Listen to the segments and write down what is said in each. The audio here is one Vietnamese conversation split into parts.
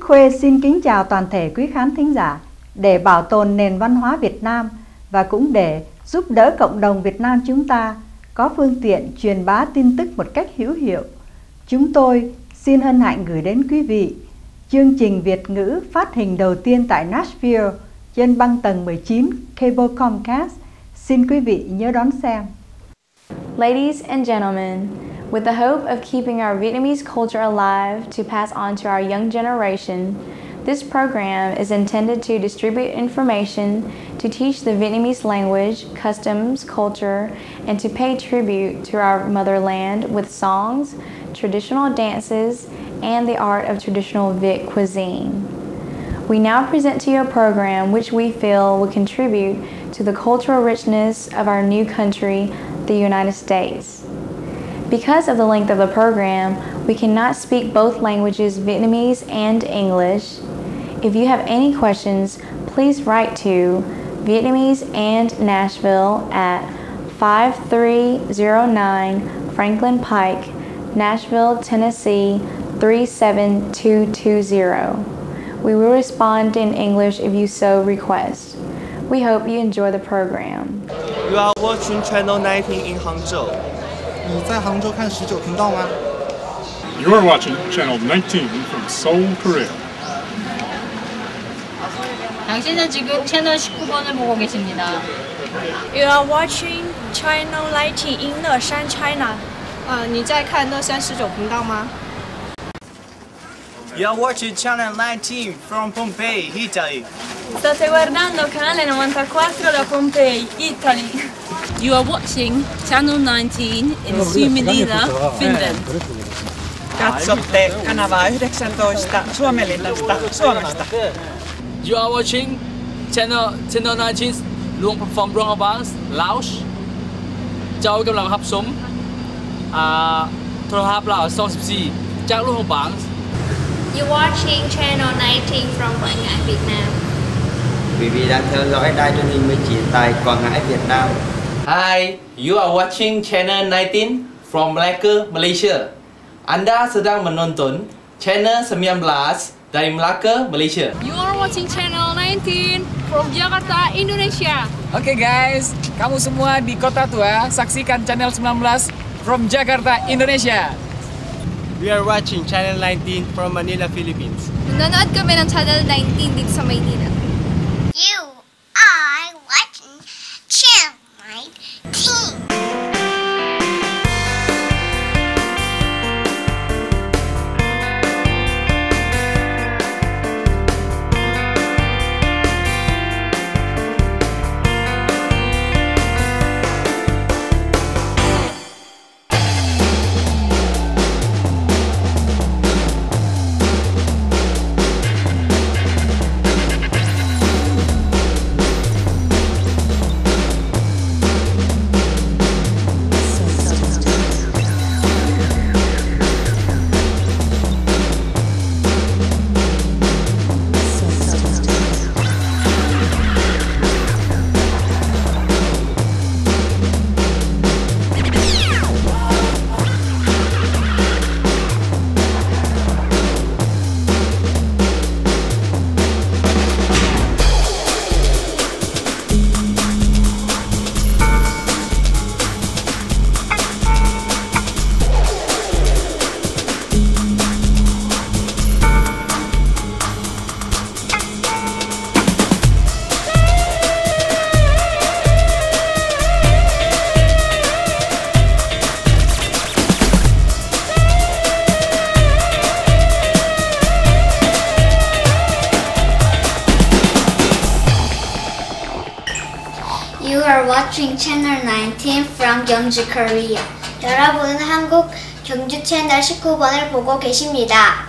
Khuê xin kính chào toàn thể quý khán thính giả. Để bảo tồn nền văn hóa Việt Nam và cũng để giúp đỡ cộng đồng Việt Nam chúng ta có phương tiện truyền bá tin tức một cách hữu hiệu, chúng tôi xin hân hạnh gửi đến quý vị chương trình Việt ngữ phát hình đầu tiên tại Nashville trên băng tầng 19 Gyeongbokgung Palace. Xin quý vị nhớ đón xem. Ladies and gentlemen, with the hope of keeping our Vietnamese culture alive to pass on to our young generation, this program is intended to distribute information, to teach the Vietnamese language, customs, culture, and to pay tribute to our motherland with songs, traditional dances, and the art of traditional Viet cuisine. We now present to you a program which we feel will contribute to the cultural richness of our new country, the United States. Because of the length of the program, we cannot speak both languages, Vietnamese and English. If you have any questions, please write to Vietnamese and Nashville at 5309 Franklin Pike, Nashville, Tennessee 37220. We will respond in English if you so request. We hope you enjoy the program. You are watching Channel 19 in Hangzhou. 你在杭州看19频道吗 You are watching Channel 19 from Seoul, Korea. 당신은 지금 채널 19번을 보고 계십니다. You are watching Channel 19 in Neshan, China. 你在看乐山19频道吗 You are watching Channel 19 from Pompeii, Italy. State guardando il canale 94 da Pompei, Italy. You are watching Channel 19 in Suomenlinna, Finland. Katsotte kanavaa 19 Suomenlinnasta, Suomesta. You are watching Channel 19 luôn from Brongabas, Laos. Châu กำลังรับชมโทรทัศน์เรา24จากลูกของบาง You're watching Channel 19 from Quảng Ngãi, Việt Nam. Quý vị đang theo dõi đài truyền hình 19 tại Quảng Ngãi, Việt Nam. Hi, you are watching Channel 19 from Malacca, Malaysia. Anda sedang menonton Channel 19 dari Malacca, Malaysia. You are watching Channel 19 from Jakarta, Indonesia. Oke guys, kamu semua di Kota Tua saksikan Channel 19 from Jakarta, Indonesia. We are watching Channel 19 from Manila, Philippines. Nanonood kami ng Channel 19 dito sa Maynila. You are watching Channel 19. You are watching Channel 19 from Gyeongju, Korea. 여러분은 한국 경주 채널 19번을 보고 계십니다.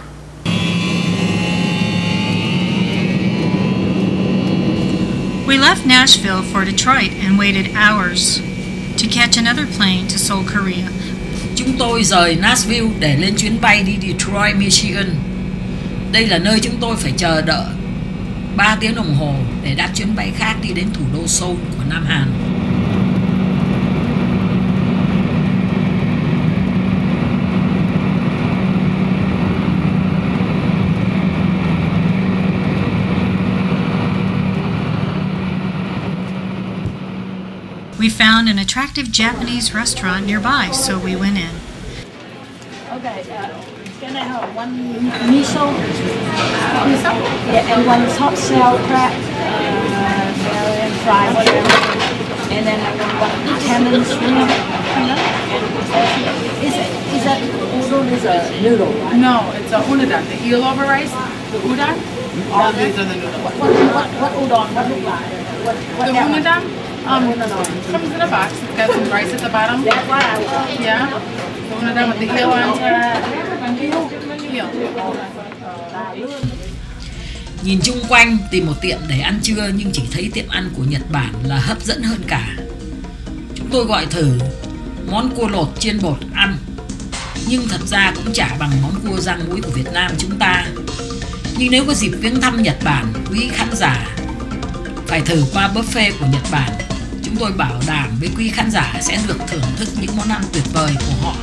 We left Nashville for Detroit and waited hours to catch another plane to Seoul, Korea. Chúng tôi rời Nashville để lên chuyến bay đi Detroit, Michigan. Đây là nơi chúng tôi phải chờ đợi 3 tiếng đồng hồ để đáp chuyến bay khác đi đến thủ đô Seoul của Nam Hàn. We found an attractive Japanese restaurant nearby, so we went in. Okay, can I have one miso? Miso? Yeah, and one soft shell crab, and fried whatever. And then I want one salmon shrimp. Is that udon is a noodle, right? No, it's a unadon, the eel over rice, the udon. All these are the noodles. What udon? What look like? The unadon comes in a box. It's got some rice at the bottom. That's what I want. Yeah. The unadon with the eel on top. Eel. Nhìn chung quanh tìm một tiệm để ăn trưa nhưng chỉ thấy tiệm ăn của Nhật Bản là hấp dẫn hơn cả. Chúng tôi gọi thử món cua lột chiên bột ăn, nhưng thật ra cũng chả bằng món cua rang muối của Việt Nam chúng ta. Nhưng nếu có dịp viếng thăm Nhật Bản, quý khán giả phải thử qua buffet của Nhật Bản. Chúng tôi bảo đảm với quý khán giả sẽ được thưởng thức những món ăn tuyệt vời của họ.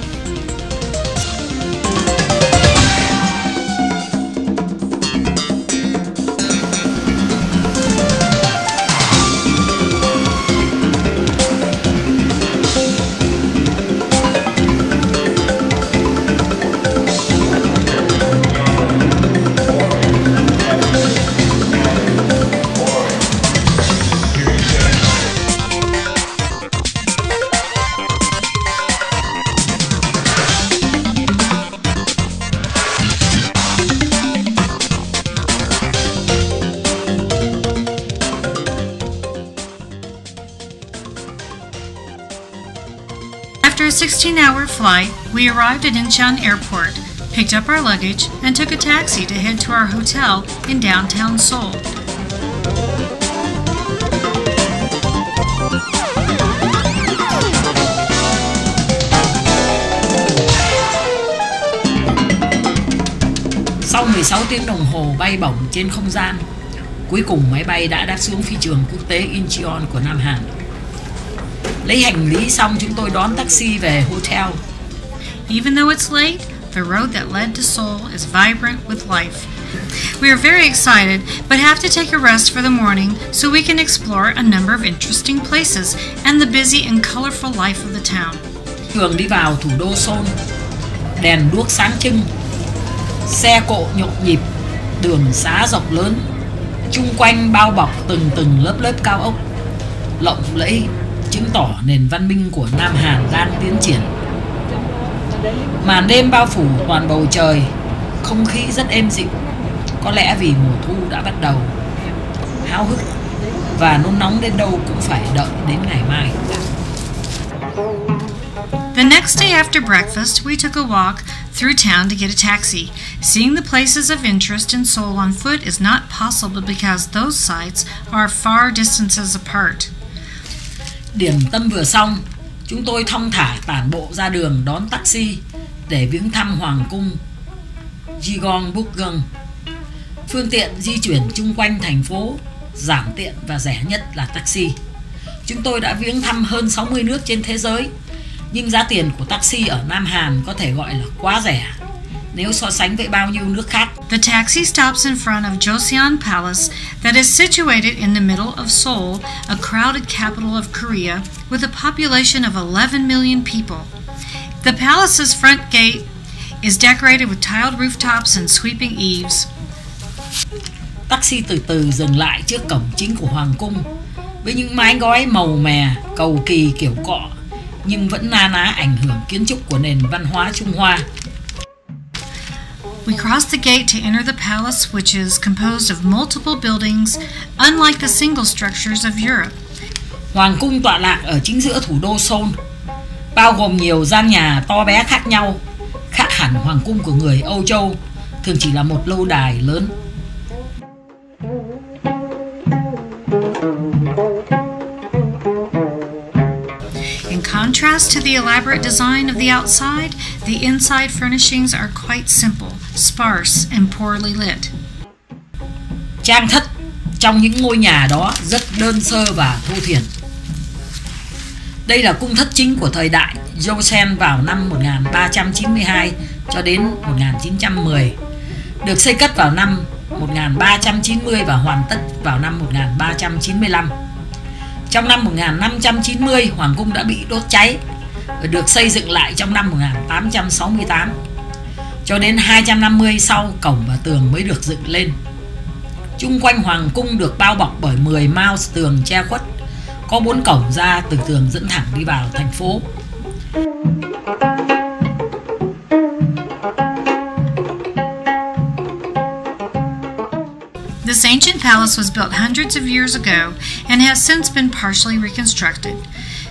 After a 16-hour flight, we arrived at Incheon Airport, picked up our luggage, and took a taxi to head to our hotel in downtown Seoul. Sau 16 tiếng đồng hồ bay bổng trên không gian, cuối cùng máy bay đã đáp xuống phi trường quốc tế Incheon của Nam Hàn. Lấy hành lý xong, chúng tôi đón taxi về hotel. Even though it's late, the road that led to Seoul is vibrant with life. We are very excited, but have to take a rest for the morning so we can explore a number of interesting places and the busy and colorful life of the town. Đường đi vào thủ đô Seoul, đèn đuốc sáng trưng, xe cộ nhộn nhịp, đường xá rộng lớn, chung quanh bao bọc từng lớp cao ốc, lộng lẫy, chứng tỏ nền văn minh của Nam Hàn đang tiến triển. Màn đêm bao phủ toàn bầu trời, không khí rất êm dịu, có lẽ vì mùa thu đã bắt đầu. Háo hức và nôn nóng đến đâu cũng phải đợi đến ngày mai. The next day after breakfast, we took a walk through town to get a taxi. Seeing the places of interest in Seoul on foot is not possible because those sites are far distances apart. Điểm tâm vừa xong, chúng tôi thong thả tản bộ ra đường đón taxi để viếng thăm Hoàng cung Gyeongbokgung. Phương tiện di chuyển chung quanh thành phố giảm tiện và rẻ nhất là taxi. Chúng tôi đã viếng thăm hơn 60 nước trên thế giới, nhưng giá tiền của taxi ở Nam Hàn có thể gọi là quá rẻ nếu so sánh với bao nhiêu nước khác. The taxi stops in front of Joseon Palace that is situated in the middle of Seoul, a crowded capital of Korea with a population of 11 million people. The palace's front gate is decorated with tiled rooftops and sweeping eaves. Taxi từ từ dừng lại trước cổng chính của Hoàng cung với những mái ngói màu mè, cầu kỳ kiểu cọ, nhưng vẫn na ná ảnh hưởng kiến trúc của nền văn hóa Trung Hoa. We crossed the gate to enter the palace, which is composed of multiple buildings, unlike the single structures of Europe. Hoàng cung tọa lạc ở chính giữa thủ đô Seoul, bao gồm nhiều gian nhà to bé khác nhau, khác hẳn hoàng cung của người Âu Châu, thường chỉ là một lâu đài lớn. In contrast to the elaborate design of the outside, the inside furnishings are quite simple, sparse and poorly lit. Trang thất trong những ngôi nhà đó rất đơn sơ và thô thiển. Đây là cung thất chính của thời đại Joseon vào năm 1392 cho đến 1910, được xây cất vào năm 1390 và hoàn tất vào năm 1395. Trong năm 1590, Hoàng cung đã bị đốt cháy và được xây dựng lại trong năm 1868. Cho đến 250 sau, cổng và tường mới được dựng lên. Chung quanh Hoàng cung được bao bọc bởi 10 mao tường che khuất. Có 4 cổng ra từ tường dẫn thẳng đi vào thành phố. This ancient palace was built hundreds of years ago and has since been partially reconstructed.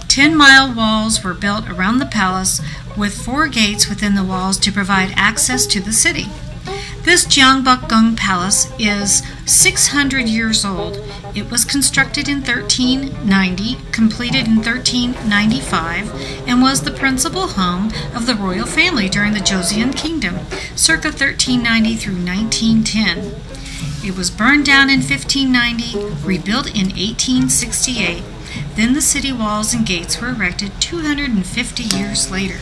10-mile walls were built around the palace with 4 gates within the walls to provide access to the city. This Gyeongbokgung Palace is 600 years old. It was constructed in 1390, completed in 1395, and was the principal home of the royal family during the Joseon Kingdom, circa 1390 through 1910. It was burned down in 1590, rebuilt in 1868. Then the city walls and gates were erected 250 years later.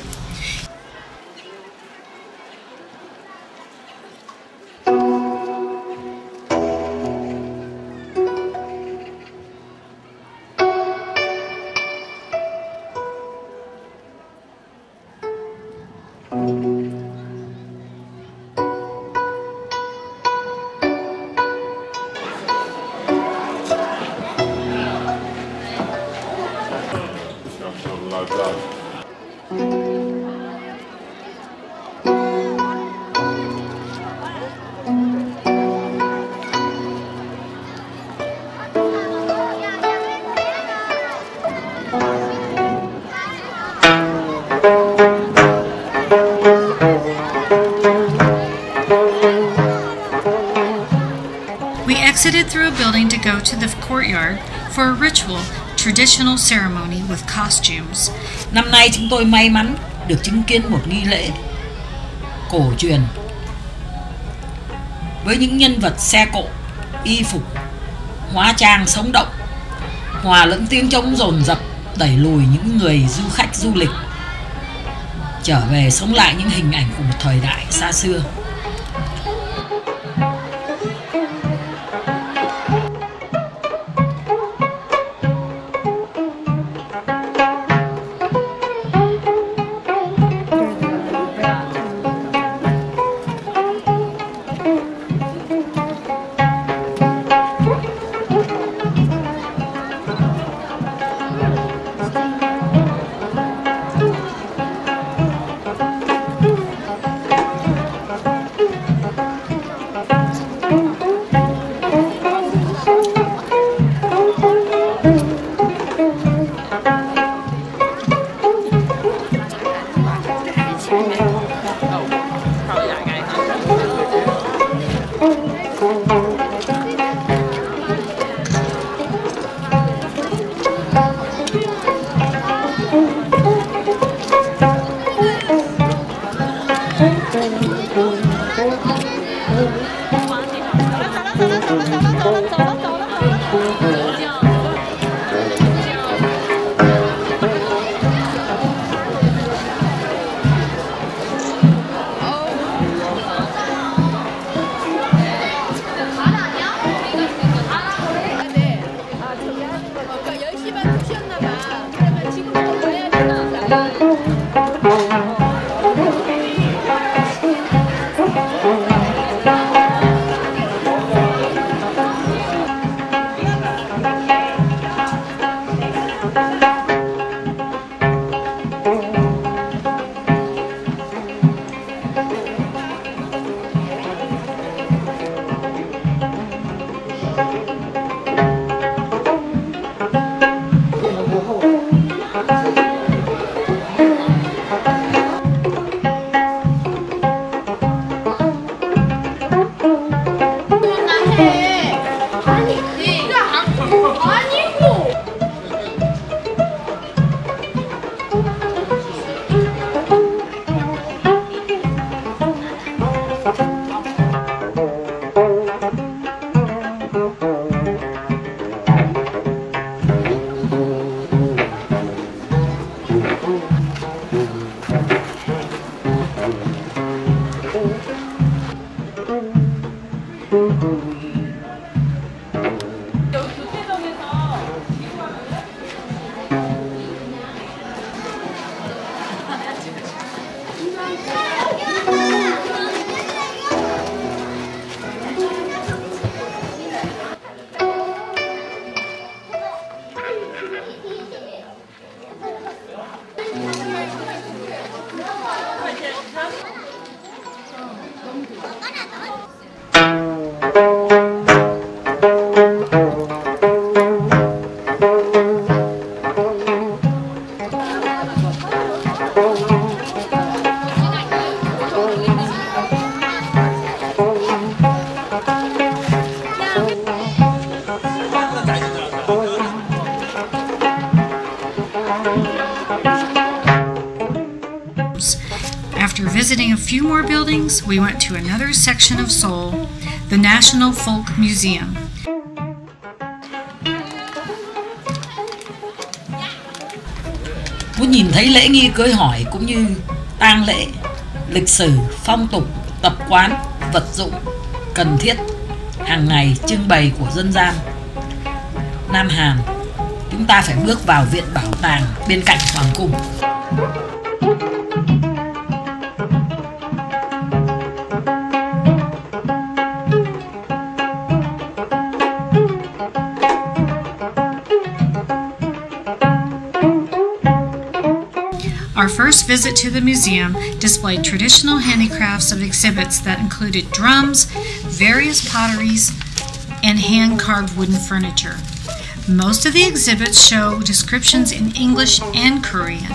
We exited through a building to go to the courtyard for a ritual, traditional ceremony with costumes. Năm nay chúng tôi may mắn được chứng kiến một nghi lễ cổ truyền với những nhân vật xe cộ, y phục, hóa trang sống động, hòa lẫn tiếng trống dồn dập đẩy lùi những người du khách du lịch trở về sống lại những hình ảnh của một thời đại xa xưa. After visiting a few more buildings, we went to another section of Seoul, the National Folk Museum. Muốn nhìn thấy lễ nghi cưới hỏi cũng như tang lễ, lịch sử, phong tục, tập quán, vật dụng cần thiết hàng ngày trưng bày của dân gian Nam Hàn, chúng ta phải bước vào viện bảo tàng bên cạnh hoàng cung. Our first visit to the museum displayed traditional handicrafts of exhibits that included drums, various potteries, and hand-carved wooden furniture. Most of the exhibits show descriptions in English and Korean.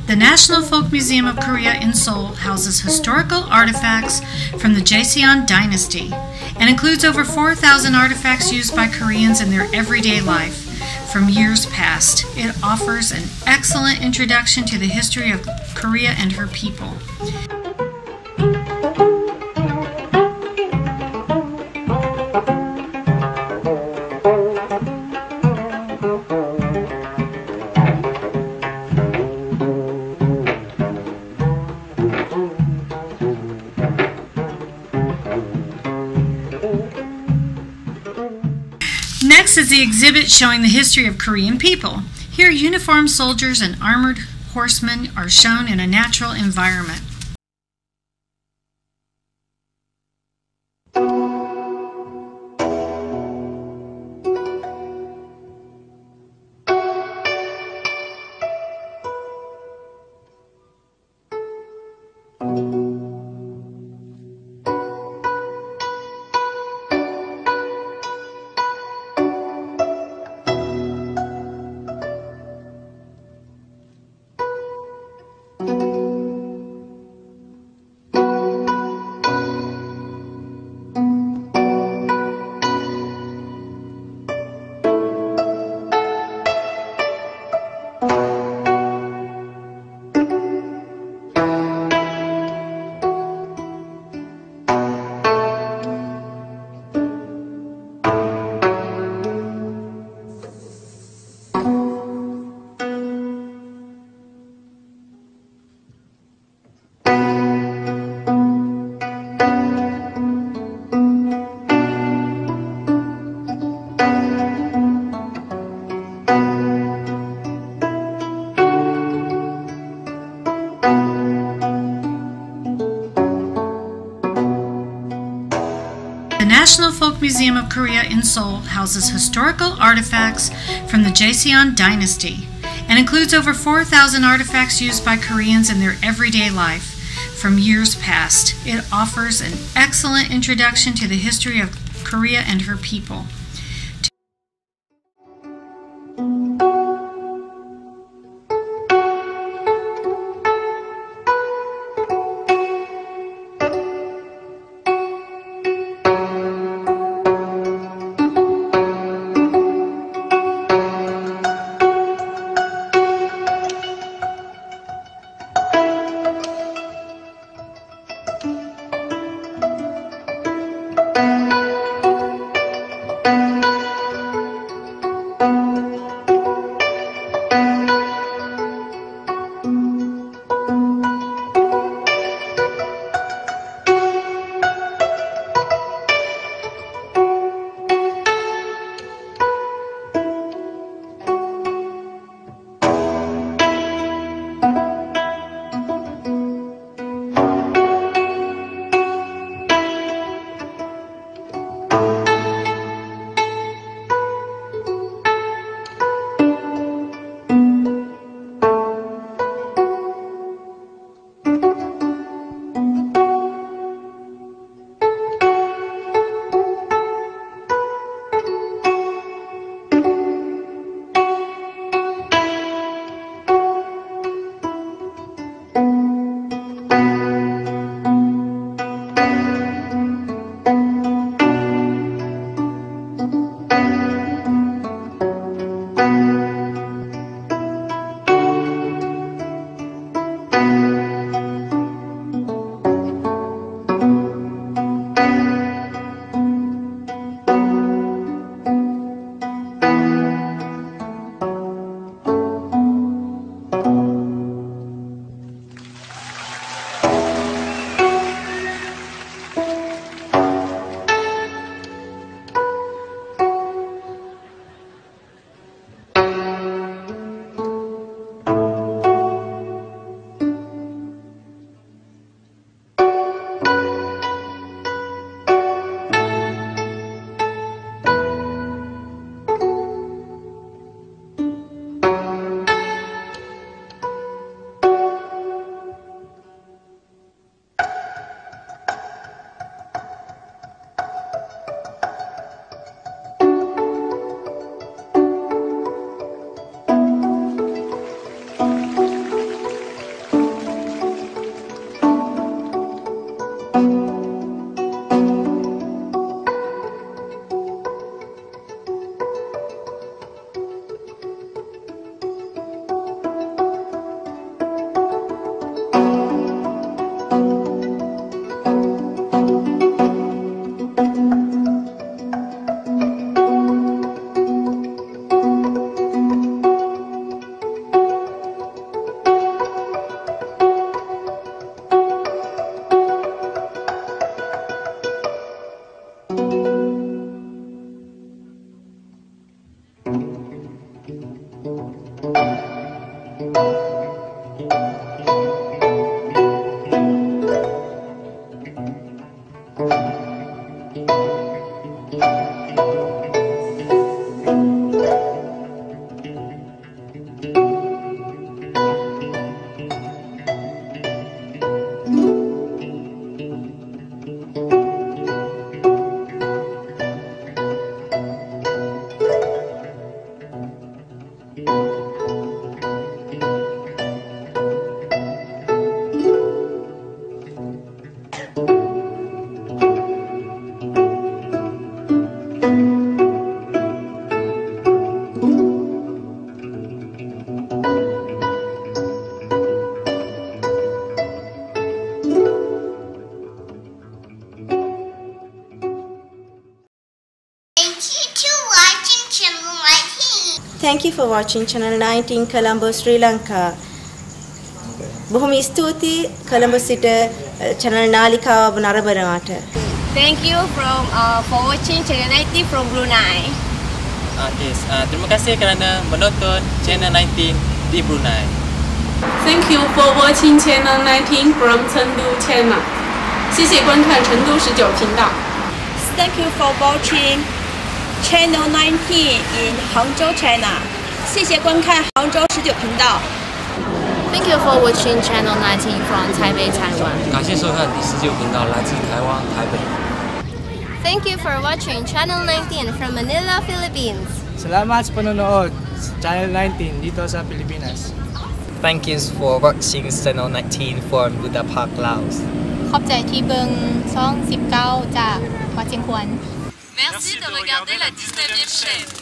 The National Folk Museum of Korea in Seoul houses historical artifacts from the Joseon dynasty and includes over 4,000 artifacts used by Koreans in their everyday life from years past. It offers an excellent introduction to the history of Korea and her people. Next is the exhibit showing the history of Korean people. Here, uniformed soldiers and armored horsemen are shown in a natural environment. The National Folk Museum of Korea in Seoul houses historical artifacts from the Joseon dynasty and includes over 4,000 artifacts used by Koreans in their everyday life from years past. It offers an excellent introduction to the history of Korea and her people. Thank you for watching Channel 19 Colombo, Sri Lanka. බොහොම ස්තුතියි කොළඹ සිට channel නාලිකාව නරඹනවාට. Thank you for watching Channel 19 from Brunei. Yes, terima kasih kerana menonton Channel 19 di Brunei. Thank you for watching Channel 19 from Chengdu, China. 谢谢观看成都19频道。Thank you for watching Channel 19 in Hangzhou, China. 谢谢观看杭州19频道。Thank you for watching Channel 19 from Taipei, Taiwan. 感谢收看第19频道，来自台湾台北。Thank you for watching Channel 19 from Manila, Philippines. Salamat sa panonood Channel 19 dito sa Pilipinas. Thank you for watching Channel 19 from Buddha Park, Laos. ขอบใจที่เบิ่งช่อง19จากวัดเชียงควร Merci de regarder la 19e chaîne.